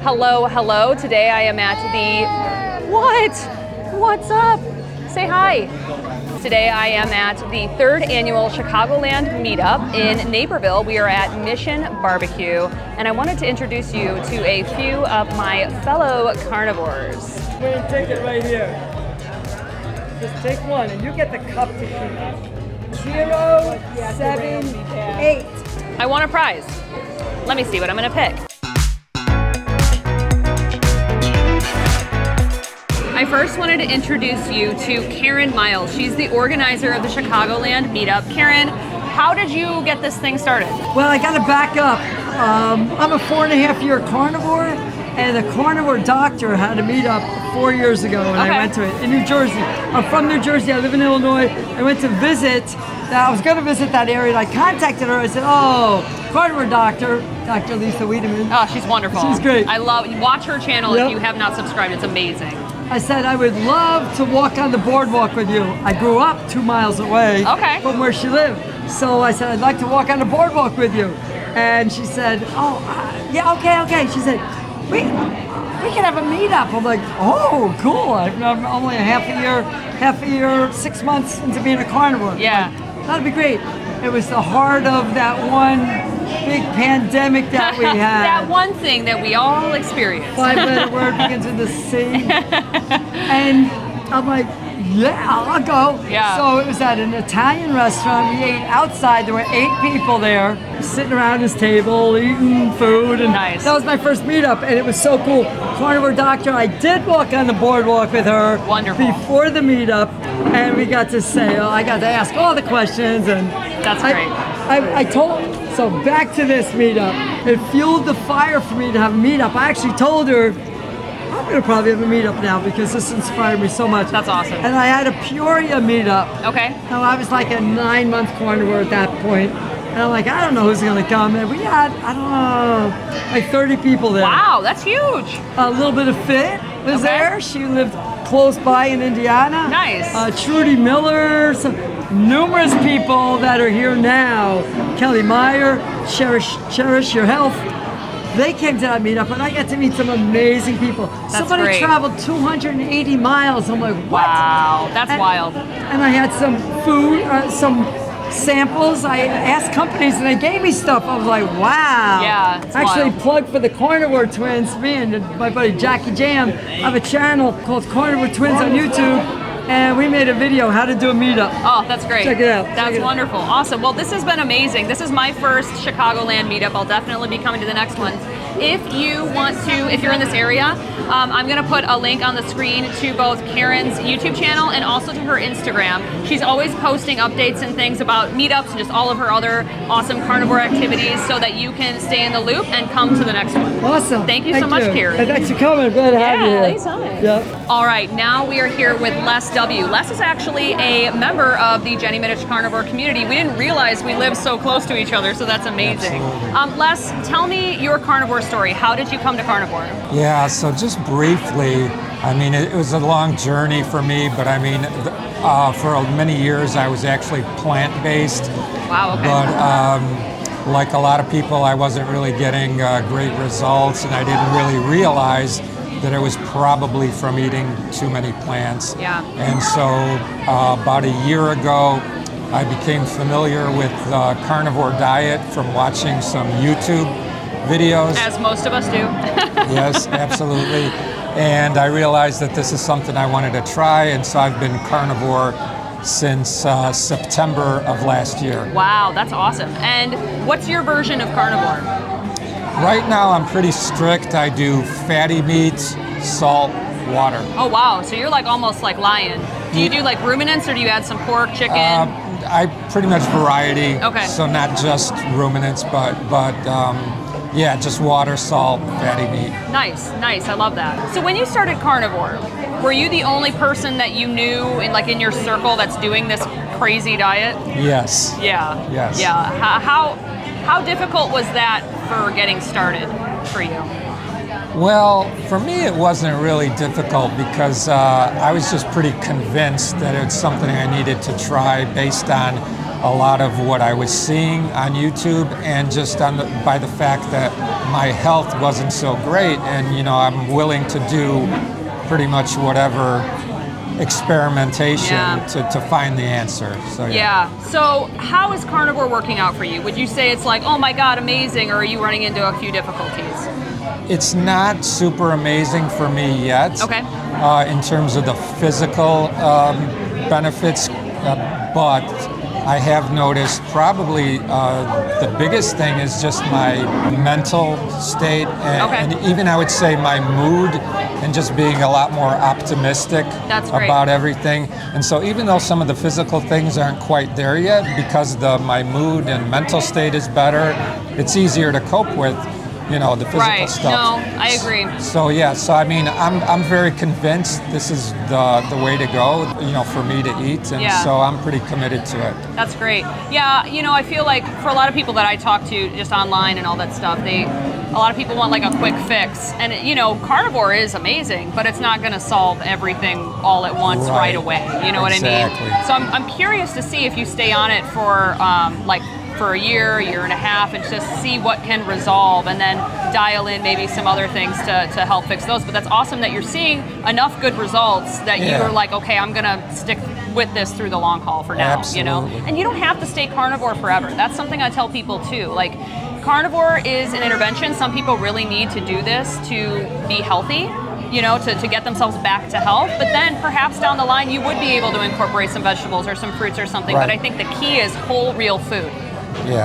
Hello, hello. Today I am at the, what's up? Say hi. Today I am at the 3rd annual Chicagoland Meetup in Naperville. We are at Mission Barbecue, and I wanted to introduce you to a few of my fellow carnivores. We're gonna take it right here. Just take one, and you get the cup to keep. 0, 7, 8. I want a prize. Let me see what I'm gonna pick. I first wanted to introduce you to Karen Miles. She's the organizer of the Chicagoland Meetup. Karen, how did you get this thing started? Well, I gotta back up. I'm a 4.5-year carnivore, and the carnivore doctor had a meetup 4 years ago, and I went to it in New Jersey. I'm from New Jersey, I live in Illinois. I went to visit, I was gonna visit that area, and I contacted her. I said, oh, carnivore doctor, Dr. Lisa Wiedemann. Oh, she's wonderful. She's great. I watch her channel if you have not subscribed, it's amazing. I said, I would love to walk on the boardwalk with you. I grew up 2 miles away from where she lived. So I said, I'd like to walk on the boardwalk with you. And she said, oh, yeah, okay. She said, we can have a meetup. I'm like, oh, cool. I'm only a half a year, 6 months into being a carnivore. Yeah. Like, that'd be great. It was the heart of that one big pandemic that we had. That one thing that we all experienced. 5-letter word begins with the C. And I'm like, yeah, I'll go. Yeah. So it was at an Italian restaurant. We ate outside. There were 8 people there, sitting around this table, eating food. And nice. That was my first meetup, and it was so cool. Carnivore doctor, I did walk on the boardwalk with her. Wonderful. Before the meetup, and we got to say, I got to ask all the questions. And that's great. I told, so back to this meetup. It fueled the fire for me to have a meetup. I actually told her, I'm going to probably have a meetup now because this inspired me so much. That's awesome. And I had a Peoria meetup. Okay. Now I was like a 9-month carnivore at that point. And I'm like, I don't know who's going to come. And we had, I don't know, like 30 people there. Wow, that's huge. A little bit of Fit was there. She lived close by in Indiana. Nice. Trudy Miller, numerous people that are here now. Kelly Meyer, Cherish Your Health. They came to that meetup, and I got to meet some amazing people. Somebody great. traveled 280 miles. I'm like, what? Wow, that's wild. And I had some food, some samples. I asked companies, and they gave me stuff. I was like, wow. Yeah, it's actually wild. plug for the Carnivore Twins. Me and my buddy Jackie Jam have a channel called Carnivore Twins on YouTube. And we made a video how to do a meetup. Oh, that's great. Check it out. That's wonderful. Awesome. Well, this has been amazing. This is my first Chicagoland meetup. I'll definitely be coming to the next one. If you want to, if you're in this area, I'm going to put a link on the screen to both Karen's YouTube channel and also to her Instagram. She's always posting updates and things about meetups and just all of her other awesome carnivore activities so that you can stay in the loop and come to the next one. Awesome. Thank you so much, Karen. And thanks for coming. Glad to have you here. Anytime. Yeah. All right, now we are here with Les W. Les is actually a member of the Jenny Mitich Carnivore Community. We didn't realize we live so close to each other, so that's amazing. Les, tell me your carnivore story. How did you come to carnivore? Yeah, so just briefly, I mean, it was a long journey for me, but I mean, for many years I was actually plant-based. Wow, okay. But like a lot of people, I wasn't really getting great results, and I didn't really realize that it was probably from eating too many plants. Yeah. And so about a year ago, I became familiar with the carnivore diet from watching some YouTube videos. As most of us do. Yes, absolutely. And I realized that this is something I wanted to try, and so I've been carnivore since September of last year. Wow, that's awesome. And what's your version of carnivore? Right now I'm pretty strict. I do fatty meats, salt, water. Oh wow, so you're like almost like Lion. Do you do like ruminants or do you add some pork, chicken? I pretty much variety. Okay. So not just ruminants, but yeah, just water, salt, fatty meat. Nice, I love that. So when you started carnivore, were you the only person that you knew in your circle that's doing this crazy diet? Yes. Yeah. Yes. Yeah. How difficult was that for getting started for you? Well, for me it wasn't really difficult because I was just pretty convinced that it's something I needed to try based on a lot of what I was seeing on YouTube and just by the fact that my health wasn't so great, and you know, I'm willing to do pretty much whatever experimentation to find the answer. So So how is carnivore working out for you? Would you say it's like, oh my God, amazing, or are you running into a few difficulties? It's not super amazing for me yet. Okay. In terms of the physical benefits, but I have noticed probably the biggest thing is just my mental state, and even I would say my mood, and just being a lot more optimistic about everything. And so even though some of the physical things aren't quite there yet, because my mood and mental state is better, it's easier to cope with, you know, the physical stuff. No, I agree. So so I mean, I'm very convinced this is the way to go, you know, for me to eat, and so I'm pretty committed to it. That's great. Yeah, you know, I feel like for a lot of people that I talk to just online and all that stuff, a lot of people want like a quick fix, and you know, carnivore is amazing, but it's not going to solve everything all at once right away. You know what I mean? So I'm curious to see if you stay on it for for a year and a half, and just see what can resolve, and then dial in maybe some other things to help fix those. But that's awesome that you're seeing enough good results that you're like, okay, I'm gonna stick with this through the long haul for now. Absolutely. You know, and you don't have to stay carnivore forever. That's something I tell people too. Like, carnivore is an intervention. Some people really need to do this to be healthy, you know, to get themselves back to health. But then perhaps down the line you would be able to incorporate some vegetables or some fruits or something. But I think the key is whole, real food.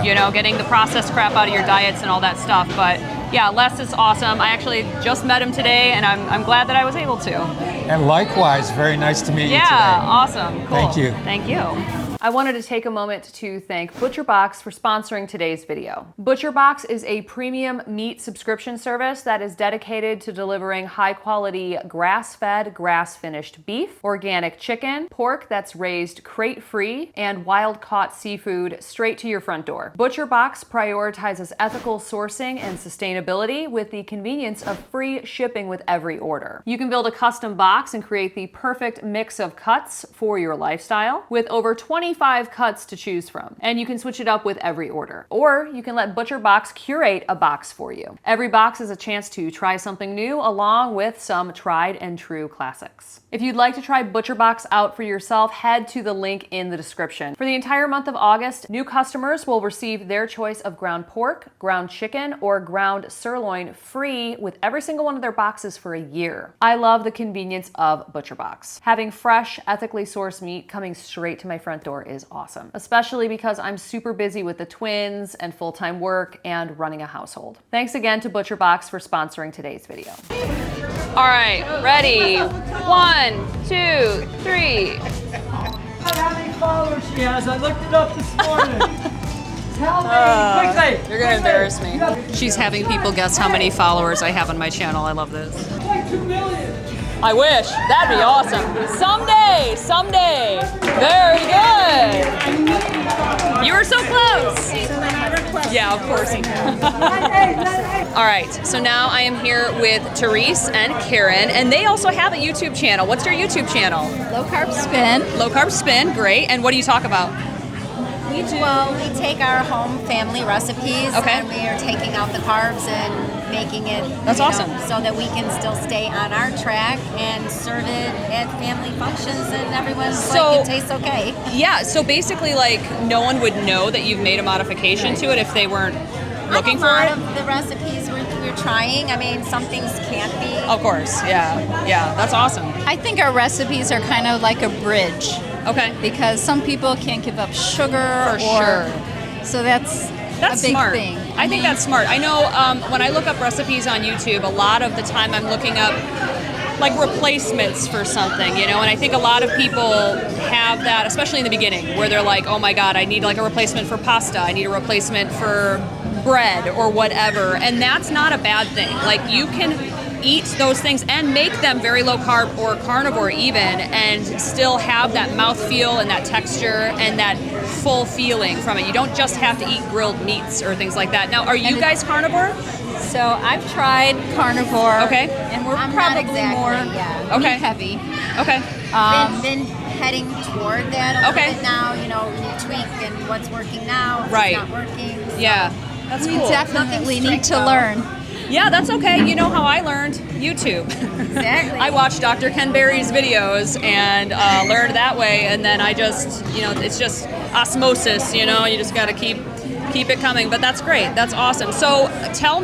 You know, getting the processed crap out of your diets and all that stuff. But yeah, Les is awesome. I actually just met him today, and I'm glad that I was able to. And likewise, very nice to meet you today. Yeah, awesome. Cool. Thank you. Thank you. I wanted to take a moment to thank ButcherBox for sponsoring today's video. ButcherBox is a premium meat subscription service that is dedicated to delivering high-quality grass-fed, grass-finished beef, organic chicken, pork that's raised crate-free, and wild-caught seafood straight to your front door. ButcherBox prioritizes ethical sourcing and sustainability with the convenience of free shipping with every order. You can build a custom box and create the perfect mix of cuts for your lifestyle with over 25 cuts to choose from, and you can switch it up with every order. Or you can let ButcherBox curate a box for you. Every box is a chance to try something new along with some tried and true classics. If you'd like to try ButcherBox out for yourself, head to the link in the description. For the entire month of August, new customers will receive their choice of ground pork, ground chicken, or ground sirloin free with every single one of their boxes for a year. I love the convenience of ButcherBox. Having fresh, ethically sourced meat coming straight to my front door is awesome, especially because I'm super busy with the twins and full-time work and running a household. Thanks again to ButcherBox for sponsoring today's video. All right, ready? 1, 2, 3. How many followers she has? I looked it up this morning. Tell me quickly. You're gonna embarrass me. She's having people guess how many followers I have on my channel. I love this. It's like 2 million. I wish. That'd be awesome. Someday, someday. Very good. You were so close. Yeah, of course. All right, so now I am here with Therese and Karen, and they also have a YouTube channel. What's your YouTube channel? Low Carb Spin. Low Carb Spin, great. And what do you talk about? We take our home family recipes, and we are taking out the carbs and making it awesome. So that we can still stay on our track and serve it at family functions, and everyone's like, it tastes okay. Yeah, so basically, like, no one would know that you've made a modification to it if they weren't looking for it? A lot of the recipes we're trying, I mean, some things can't be. Of course, yeah, that's awesome. I think our recipes are kind of like a bridge. Okay. Because some people can't give up sugar. So that's a big smart. thing. I think that's smart. I know when I look up recipes on YouTube, a lot of the time I'm looking up like replacements for something, you know, and I think a lot of people have that, especially in the beginning, where they're like, oh my God, I need like a replacement for pasta, I need a replacement for bread or whatever, and that's not a bad thing. Like, you can eat those things and make them very low carb or carnivore even, and still have that mouthfeel and that texture and that full feeling from it. You don't just have to eat grilled meats or things like that. Now, are you guys carnivore? So I've tried carnivore. Okay. And we're I'm probably not exactly, more Okay. meat heavy. Okay. Been heading toward that a little bit now, you know, you tweak and what's working now, what's not working. Yeah. That's we cool. definitely need to learn. Yeah, that's okay. You know how I learned? YouTube. Exactly. I watched Dr. Ken Berry's videos and learned that way, and then I just, it's just osmosis, you just got to keep it coming. But that's great. That's awesome. So tell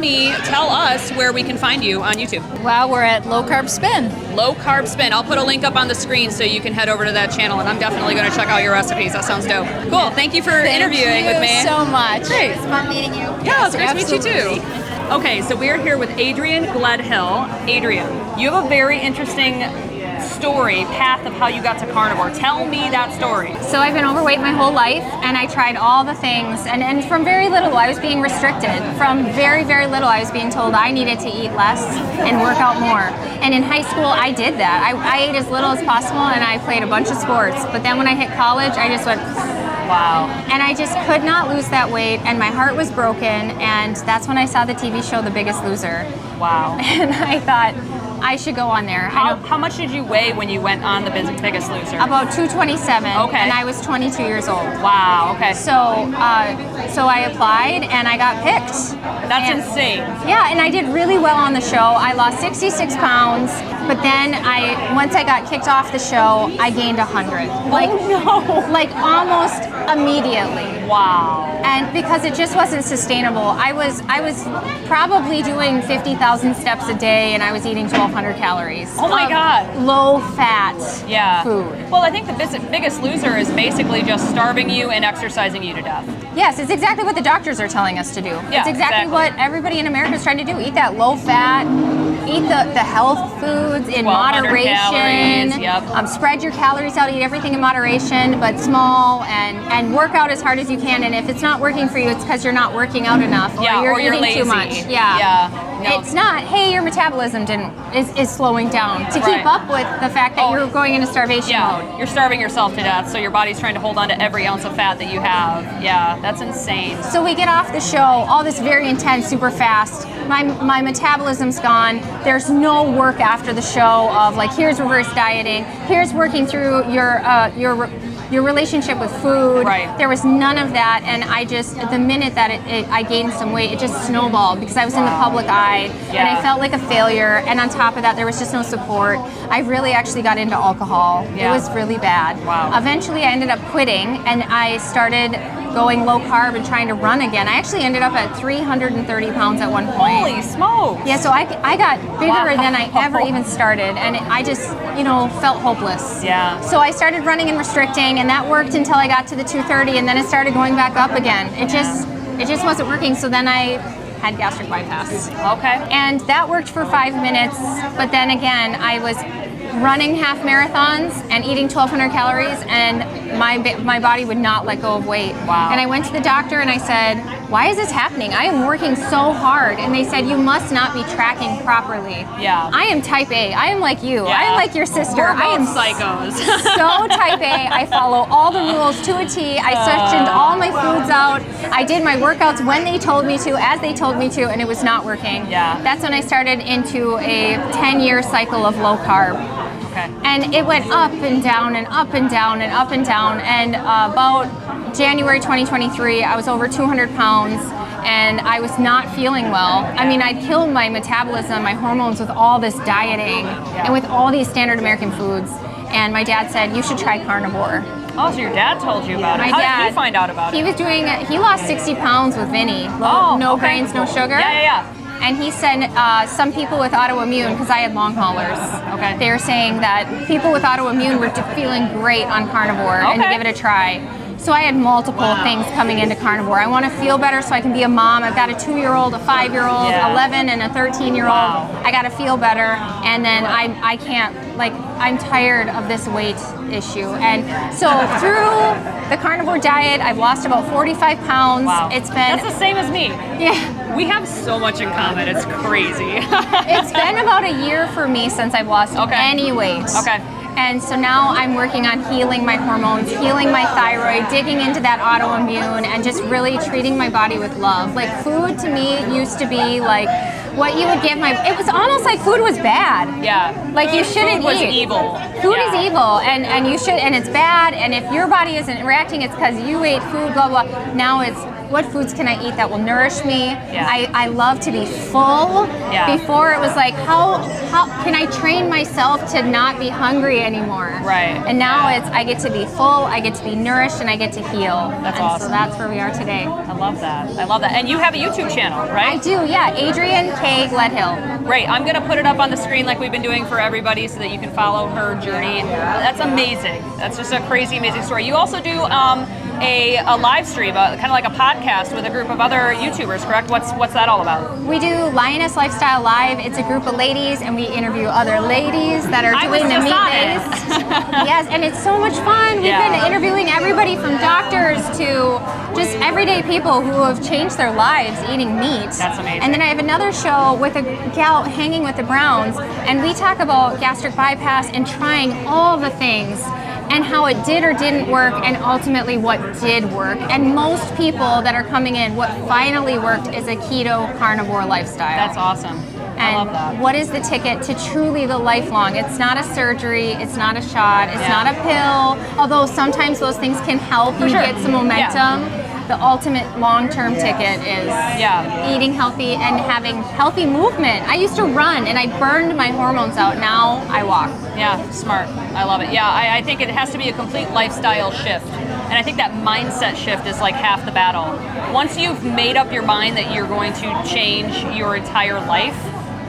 us where we can find you on YouTube. Well, we're at Low Carb Spin. Low Carb Spin. I'll put a link up on the screen so you can head over to that channel, and I'm definitely going to check out your recipes. That sounds dope. Cool. Thank you for interviewing with me. Thank you so much. Great. It's fun meeting you. Yeah, it's great to meet you too. Okay, so we're here with Adrian Gledhill. Adrian, you have a very interesting path of how you got to carnivore. Tell me that story. So I've been overweight my whole life, and I tried all the things, and from very little I was being restricted. From very, very little I was being told I needed to eat less and work out more. And in high school I did that. I ate as little as possible, and I played a bunch of sports. But then when I hit college, I just went, wow. And I just could not lose that weight, and my heart was broken, and that's when I saw the TV show The Biggest Loser. Wow. And I thought, I should go on there. How much did you weigh when you went on The Biggest Loser? About 227. Okay. And I was 22 years old. Wow. Okay. So I applied and I got picked. That's insane. Yeah, and I did really well on the show. I lost 66 pounds, but then once I got kicked off the show, I gained 100. Like almost immediately. Wow. And because it just wasn't sustainable. I was probably doing 50,000 steps a day, and I was eating 1,200 calories. Oh my God. Low fat food. Well, I think The Biggest Loser is basically just starving you and exercising you to death. Yes, it's exactly what the doctors are telling us to do. Yeah, it's exactly what everybody in America is trying to do. Eat that low fat, eat the health foods in moderation. Calories, yep. Spread your calories out, eat everything in moderation, but small, and work out as hard as you can. And if it's not working for you, it's because you're not working out enough, or you're eating lazy. too much. No. It's not, hey, your metabolism is slowing down to keep up with the fact that you're going into starvation mode. You're starving yourself to death, so your body's trying to hold on to every ounce of fat that you have. Yeah, that's insane. So we get off the show, all this very intense, super fast. My metabolism's gone. There's no work after the show of like, here's reverse dieting, here's working through your relationship with food. Right. There was none of that, and the minute that I gained some weight, it just snowballed because I was in the public eye, and I felt like a failure, and on top of that, there was just no support. I really actually got into alcohol. Yeah. It was really bad. Wow. Eventually, I ended up quitting, and I started going low carb and trying to run again. I actually ended up at 330 pounds at one point. Holy smokes! Yeah, so I got bigger than I ever even started, and I just, felt hopeless. Yeah. So I started running and restricting, and that worked until I got to the 230, and then it started going back up again. It just wasn't working, so then I had gastric bypass. Okay. And that worked for 5 minutes, but then again, I was running half marathons and eating 1,200 calories, and my body would not let go of weight. Wow. And I went to the doctor and I said, why is this happening? I am working so hard. And they said, you must not be tracking properly. Yeah. I am type A. I am like you. Yeah. I am like your sister. We're both I am psychos. so type A. I follow all the rules to a T. I sectioned all my foods out. I did my workouts when they told me to, as they told me to, and it was not working. Yeah. That's when I started into a 10-year cycle of low carb. Okay. And it went up and down and up and down and up and down. And about January 2023, I was over 200 pounds, and I was not feeling well. I mean, I'd killed my metabolism, my hormones with all this dieting and with all these standard American foods. And my dad said, you should try carnivore. Oh, so your dad told you about it. My How dad, did he find out about it? He lost 60 pounds with Vinny. No grains, no sugar. Yeah. And he said some people with autoimmune, because I had long haulers, they were saying that people with autoimmune were feeling great on carnivore and to give it a try. So I had multiple things coming into carnivore. I want to feel better so I can be a mom. I've got a 2-year-old, a 5-year-old, 11, and a 13-year-old. I got to feel better, and then I can't, I'm tired of this weight issue. And so through the carnivore diet, I've lost about 45 pounds. Wow. It's been... That's the same as me. Yeah. We have so much in common. It's crazy. It's been about a year for me since I've lost any weight. Okay. And so now I'm working on healing my hormones, healing my thyroid, digging into that autoimmune, and just really treating my body with love. Like, food to me used to be like what you would give it was almost like food was bad. Yeah. Like, you shouldn't eat. Food was eat. evil. Food is evil, and you should, and it's bad, and if your body isn't reacting, it's because you ate food, blah, blah. Now it's what foods can I eat that will nourish me? I love to be full. Before it was like, how can I train myself to not be hungry anymore? Right. And now it's, I get to be full, I get to be nourished, and I get to heal. That's awesome. So that's where we are today. I love that. I love that. And you have a YouTube channel, right? I do, yeah. Adrian K. Gledhill. Great. I'm going to put it up on the screen like we've been doing for everybody so that you can follow her journey. That's amazing. That's just a crazy, amazing story. You also do a live stream, kind of like a podcast with a group of other YouTubers, correct? What's that all about? We do Lioness Lifestyle Live. It's a group of ladies, and we interview other ladies that are doing the meat-based. Yes, and it's so much fun. We've been interviewing everybody from doctors to just everyday people who have changed their lives eating meat. That's amazing. And then I have another show with a gal hanging with the Browns, and we talk about gastric bypass and trying all the things and how it did or didn't work, and ultimately what did work. And most people that are coming in, what finally worked is a keto carnivore lifestyle. That's awesome. I love that. What is the ticket to truly the lifelong? It's not a surgery, it's not a shot, it's not a pill, although sometimes those things can help you get some momentum. The ultimate long-term ticket is eating healthy and having healthy movement. I used to run and I burned my hormones out. Now I walk. Yeah, smart. I love it. Yeah, I think it has to be a complete lifestyle shift. And I think that mindset shift is like half the battle. Once you've made up your mind that you're going to change your entire life,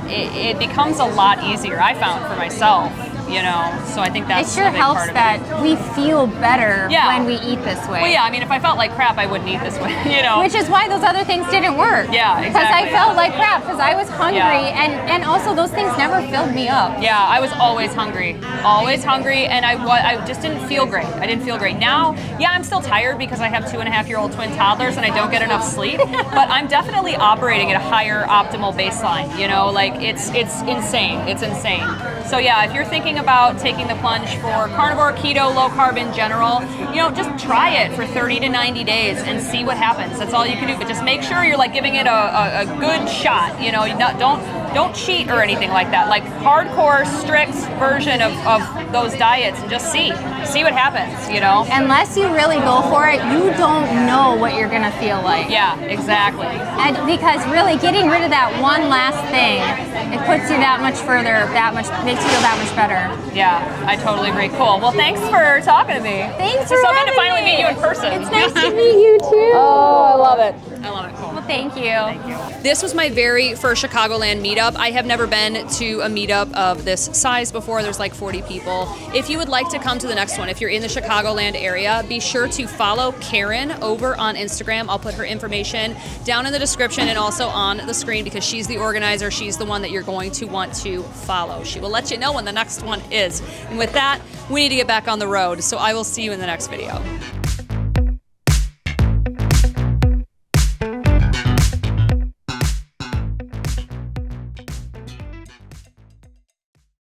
it becomes a lot easier, I found, for myself. You know, so I think that's it sure a big helps part of that it. we feel better when we eat this way. Well, yeah, I mean, if I felt like crap, I wouldn't eat this way, you know. Which is why those other things didn't work. Yeah, exactly. Because I felt like crap, because I was hungry, and also those things never filled me up. Yeah, I was always hungry, and I just didn't feel great. I didn't feel great. Now, yeah, I'm still tired because I have 2.5-year-old twin toddlers and I don't get enough sleep, but I'm definitely operating at a higher optimal baseline, you know, like it's insane. It's insane. So yeah, if you're thinking about taking the plunge for carnivore, keto, low carb in general, you know, just try it for 30 to 90 days and see what happens. That's all you can do, but just make sure you're like giving it a good shot, you know. Don't cheat or anything like that. Like hardcore, strict version of those diets, and just see what happens, you know. Unless you really go for it, you don't know what you're gonna feel like. Yeah, exactly. And because really getting rid of that one last thing, it puts you that much further, makes you feel that much better. Yeah, I totally agree. Cool. Well, thanks for talking to me. Thanks for having me. It's so having good to finally me. meet you in person. It's nice to meet you too. Oh, I love it. I love it. Cool. Well, thank you. Thank you. This was my very first Chicagoland meetup. I have never been to a meetup of this size before. There's like 40 people. If you would like to come to the next one, if you're in the Chicagoland area, be sure to follow Karen over on Instagram. I'll put her information down in the description and also on the screen because she's the organizer. She's the one that you're going to want to follow. She will let you know when the next one is. And with that, we need to get back on the road. So I will see you in the next video.